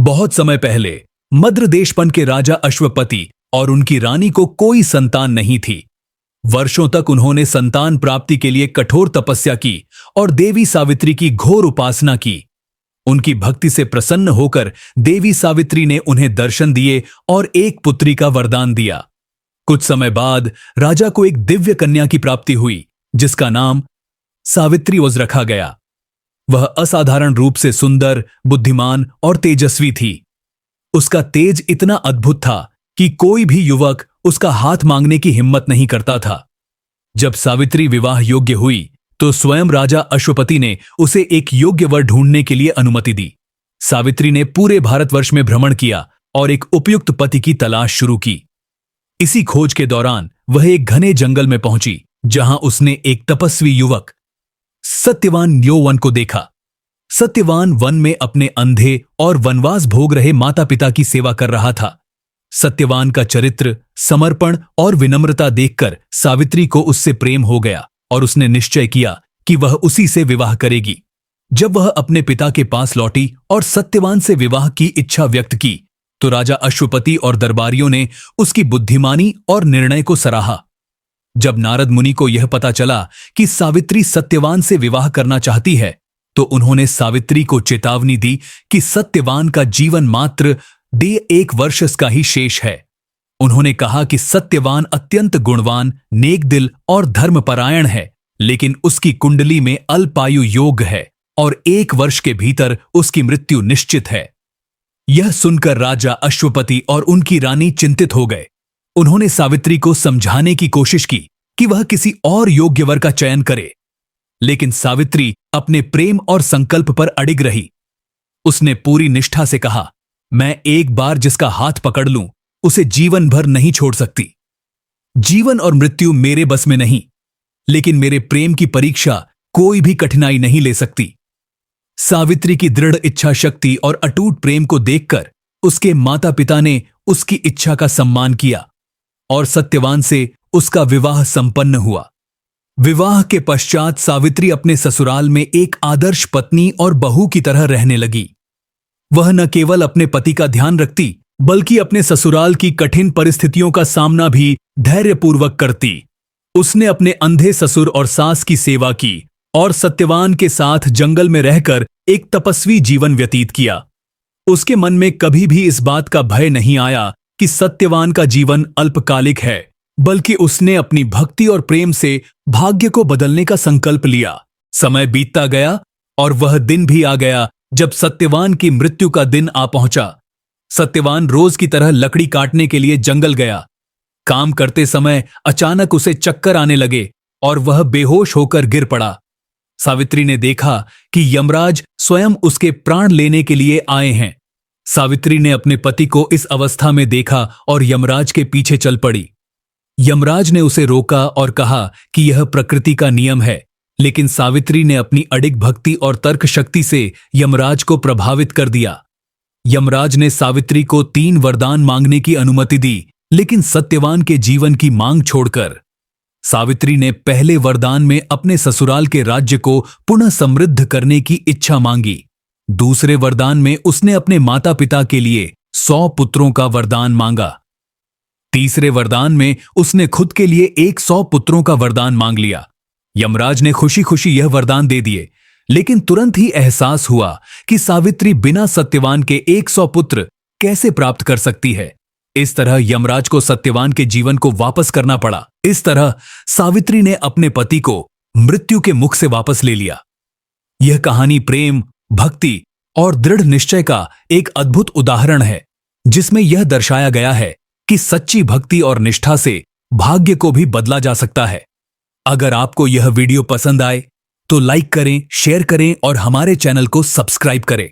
बहुत समय पहले मद्र देशपन के राजा अश्वपति और उनकी रानी को कोई संतान नहीं थी। वर्षों तक उन्होंने संतान प्राप्ति के लिए कठोर तपस्या की और देवी सावित्री की घोर उपासना की। उनकी भक्ति से प्रसन्न होकर देवी सावित्री ने उन्हें दर्शन दिए और एक पुत्री का वरदान दिया। कुछ समय बाद राजा को एक दिव्य कन्या की प्राप्ति हुई, जिसका नाम सावित्री ओज रखा गया। वह असाधारण रूप से सुंदर, बुद्धिमान और तेजस्वी थी। उसका तेज इतना अद्भुत था कि कोई भी युवक उसका हाथ मांगने की हिम्मत नहीं करता था। जब सावित्री विवाह योग्य हुई तो स्वयं राजा अश्वपति ने उसे एक योग्य वर ढूंढने के लिए अनुमति दी। सावित्री ने पूरे भारतवर्ष में भ्रमण किया और एक उपयुक्त पति की तलाश शुरू की। इसी खोज के दौरान वह एक घने जंगल में पहुंची, जहां उसने एक तपस्वी युवक सत्यवान यौवन को देखा। सत्यवान वन में अपने अंधे और वनवास भोग रहे माता पिता की सेवा कर रहा था। सत्यवान का चरित्र, समर्पण और विनम्रता देखकर सावित्री को उससे प्रेम हो गया और उसने निश्चय किया कि वह उसी से विवाह करेगी। जब वह अपने पिता के पास लौटी और सत्यवान से विवाह की इच्छा व्यक्त की तो राजा अश्वपति और दरबारियों ने उसकी बुद्धिमानी और निर्णय को सराहा। जब नारद मुनि को यह पता चला कि सावित्री सत्यवान से विवाह करना चाहती है तो उन्होंने सावित्री को चेतावनी दी कि सत्यवान का जीवन मात्र 1 वर्ष का ही शेष है। उन्होंने कहा कि सत्यवान अत्यंत गुणवान, नेक दिल और धर्मपरायण है, लेकिन उसकी कुंडली में अल्पायु योग है और 1 वर्ष के भीतर उसकी मृत्यु निश्चित है। यह सुनकर राजा अश्वपति और उनकी रानी चिंतित हो गए। उन्होंने सावित्री को समझाने की कोशिश की कि वह किसी और योग्य वर का चयन करे, लेकिन सावित्री अपने प्रेम और संकल्प पर अडिग रही। उसने पूरी निष्ठा से कहा, मैं एक बार जिसका हाथ पकड़ लूं उसे जीवन भर नहीं छोड़ सकती। जीवन और मृत्यु मेरे बस में नहीं, लेकिन मेरे प्रेम की परीक्षा कोई भी कठिनाई नहीं ले सकती। सावित्री की दृढ़ इच्छा शक्ति और अटूट प्रेम को देखकर उसके माता पिता ने उसकी इच्छा का सम्मान किया और सत्यवान से उसका विवाह संपन्न हुआ। विवाह के पश्चात सावित्री अपने ससुराल में एक आदर्श पत्नी और बहू की तरह रहने लगी। वह न केवल अपने पति का ध्यान रखती, बल्कि अपने ससुराल की कठिन परिस्थितियों का सामना भी धैर्यपूर्वक करती। उसने अपने अंधे ससुर और सास की सेवा की और सत्यवान के साथ जंगल में रहकर एक तपस्वी जीवन व्यतीत किया। उसके मन में कभी भी इस बात का भय नहीं आया कि सत्यवान का जीवन अल्पकालिक है, बल्कि उसने अपनी भक्ति और प्रेम से भाग्य को बदलने का संकल्प लिया। समय बीतता गया और वह दिन भी आ गया जब सत्यवान की मृत्यु का दिन आ पहुंचा। सत्यवान रोज की तरह लकड़ी काटने के लिए जंगल गया। काम करते समय अचानक उसे चक्कर आने लगे और वह बेहोश होकर गिर पड़ा। सावित्री ने देखा कि यमराज स्वयं उसके प्राण लेने के लिए आए हैं। सावित्री ने अपने पति को इस अवस्था में देखा और यमराज के पीछे चल पड़ी। यमराज ने उसे रोका और कहा कि यह प्रकृति का नियम है, लेकिन सावित्री ने अपनी अडिग भक्ति और तर्क शक्ति से यमराज को प्रभावित कर दिया। यमराज ने सावित्री को 3 वरदान मांगने की अनुमति दी, लेकिन सत्यवान के जीवन की मांग छोड़कर। सावित्री ने पहले वरदान में अपने ससुराल के राज्य को पुनः समृद्ध करने की इच्छा मांगी। दूसरे वरदान में उसने अपने माता पिता के लिए 100 पुत्रों का वरदान मांगा। तीसरे वरदान में उसने खुद के लिए 100 पुत्रों का वरदान मांग लिया। यमराज ने खुशी खुशी यह वरदान दे दिए, लेकिन तुरंत ही एहसास हुआ कि सावित्री बिना सत्यवान के 100 पुत्र कैसे प्राप्त कर सकती है। इस तरह यमराज को सत्यवान के जीवन को वापस करना पड़ा। इस तरह सावित्री ने अपने पति को मृत्यु के मुख से वापस ले लिया। यह कहानी प्रेम, भक्ति और दृढ़ निश्चय का एक अद्भुत उदाहरण है, जिसमें यह दर्शाया गया है कि सच्ची भक्ति और निष्ठा से भाग्य को भी बदला जा सकता है। अगर आपको यह वीडियो पसंद आए तो लाइक करें, शेयर करें और हमारे चैनल को सब्सक्राइब करें।